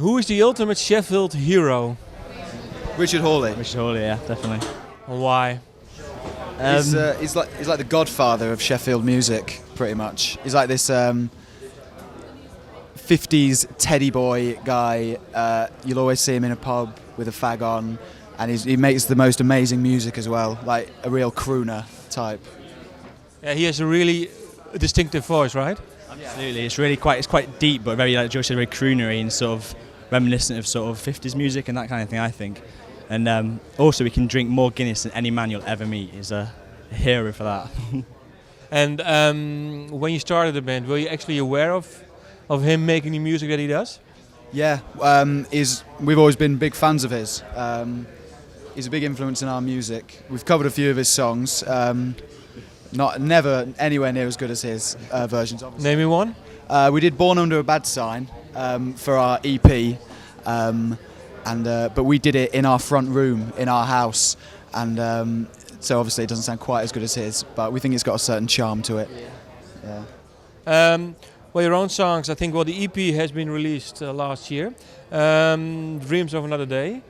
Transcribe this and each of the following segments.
Who is the ultimate Sheffield hero? Richard Hawley. Richard Hawley, yeah, definitely. Why? He's like the godfather of Sheffield music, pretty much. He's like this 50s teddy boy guy. You'll always see him in a pub with a fag on, and he makes the most amazing music as well, like a real crooner type. Yeah, he has a really distinctive voice, right? Absolutely, it's quite deep, but very, like George said, very croonery and sort of reminiscent of sort of 50s music and that kind of thing, I think. And also, he can drink more Guinness than any man you'll ever meet. He's a hero for that. And when you started the band, were you actually aware of him making the music that he does? Yeah, we've always been big fans of his. He's a big influence in our music. We've covered a few of his songs. Never anywhere near as good as his versions, obviously. Name me one. We did Born Under a Bad Sign for our EP, but we did it in our front room in our house, and so obviously it doesn't sound quite as good as his, but we think it's got a certain charm to it. Yeah. Well, your own songs, I think. Well, the EP has been released last year. Dreams of Another Day.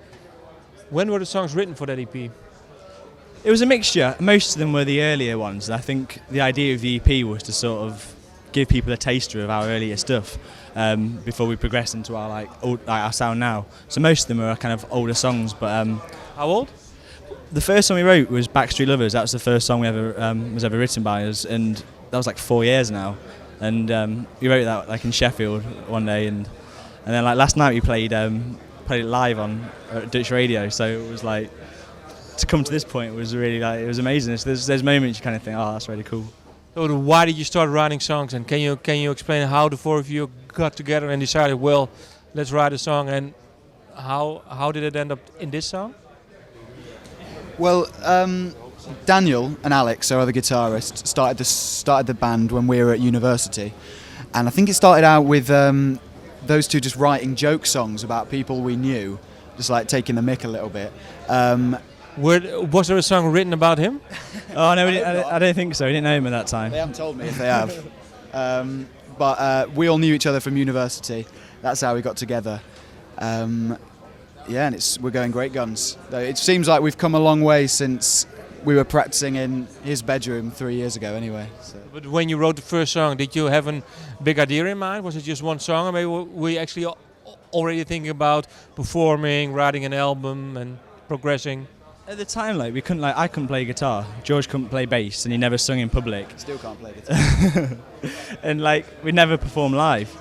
When were the songs written for that EP? It was a mixture. Most of them were the earlier ones. I think the idea of the EP was to sort of give people a taster of our earlier stuff before we progress into our our sound now. So most of them are kind of older songs. But how old? The first song we wrote was Backstreet Lovers. That was the first song we ever was ever written by us, and that was like 4 years now. And we wrote that like in Sheffield one day, and then like last night we played it live on Dutch radio. So it was like, to come to this point was really it was amazing. There's moments you kind of think, oh, that's really cool. So why did you start writing songs? And can you explain how the four of you got together and decided, well, let's write a song? And how did it end up in this song? Well, Daniel and Alex, our other guitarist, started the band when we were at university, and I think it started out with those two just writing joke songs about people we knew, just like taking the mick a little bit. Was there a song written about him? Oh no, I don't think so. We didn't know him at that time. They haven't told me if they have. But we all knew each other from university. That's how we got together. And we're going great guns. It seems like we've come a long way since we were practicing in his bedroom 3 years ago anyway. So. But when you wrote the first song, did you have a big idea in mind? Was it just one song, or maybe were you actually already thinking about performing, writing an album and progressing? At the time, I couldn't play guitar. George couldn't play bass, and he never sung in public. Still can't play guitar. And we never performed live.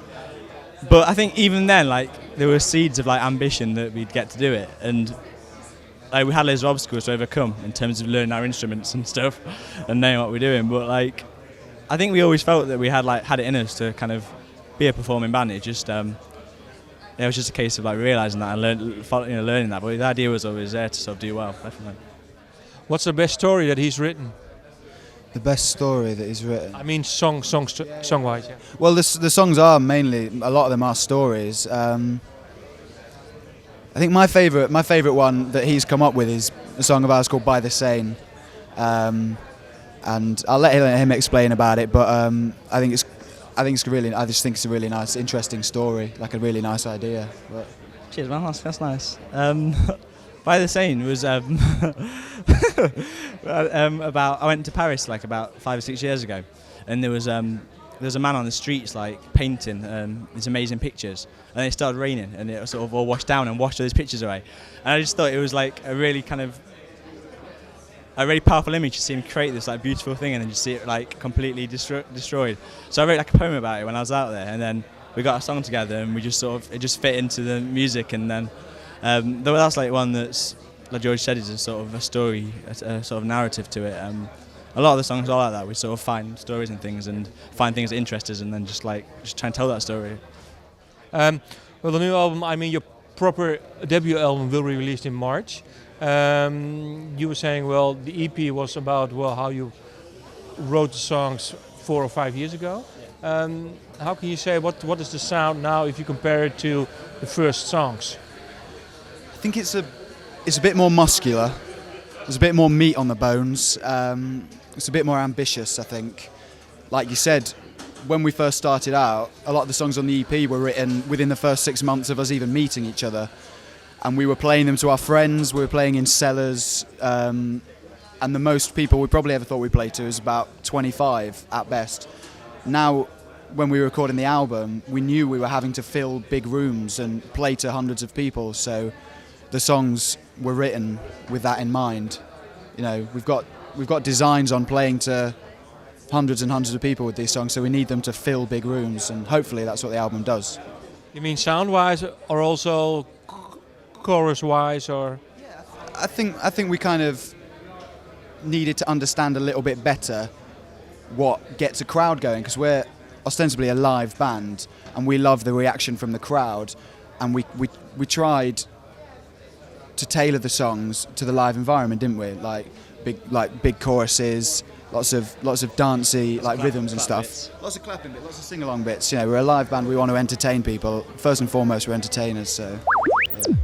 But I think even then, there were seeds of ambition that we'd get to do it, and we had loads of obstacles to overcome in terms of learning our instruments and stuff, and knowing what we're doing. But I think we always felt that we had it in us to kind of be a performing band. It was just a case of realising that and learning that. But the idea was always there to sort of do well, definitely. What's the best story that he's written? The best story that he's written? I mean song-wise, yeah. Well, the songs are mainly, a lot of them are stories. I think my favourite one that he's come up with is a song of ours called By the Seine. And I'll let him explain about it, but I just think it's a really nice, interesting story, like a really nice idea. But. Cheers, man. That's nice. By the Seine was I went to Paris about 5 or 6 years ago, and there was a man on the streets painting these amazing pictures, and then it started raining, and it sort of all washed down and washed all these pictures away. And I just thought it was a really powerful image to see him create this beautiful thing, and then just see it completely destroyed. So I wrote a poem about it when I was out there, and then we got a song together, and we just it just fit into the music. And then that's one that's, like George said, is a sort of a story, a sort of narrative to it. A lot of the songs are like that. We sort of find stories and things, and find things that interest us, and then just try and tell that story. Well, the new album, your proper debut album, will be released in March. You were saying, well, the EP was about how you wrote the songs 4 or 5 years ago. How can you say what is the sound now if you compare it to the first songs? I think it's a bit more muscular. There's a bit more meat on the bones. It's a bit more ambitious, I think. Like you said, when we first started out, a lot of the songs on the EP were written within the first 6 months of us even meeting each other. And we were playing them to our friends, we were playing in cellars, and the most people we probably ever thought we'd play to is about 25 at best. Now, when we were recording the album, we knew we were having to fill big rooms and play to hundreds of people, so the songs were written with that in mind. You know, we've got designs on playing to hundreds and hundreds of people with these songs, so we need them to fill big rooms, and hopefully that's what the album does. You mean sound-wise, or also chorus-wise, or? I think we kind of needed to understand a little bit better what gets a crowd going, because we're ostensibly a live band and we love the reaction from the crowd, and we tried to tailor the songs to the live environment, didn't we? Like big choruses, lots of dancey rhythms and stuff. Bits. Lots of clapping bits, lots of sing-along bits. You know, we're a live band, we want to entertain people. First and foremost, we're entertainers, so yeah.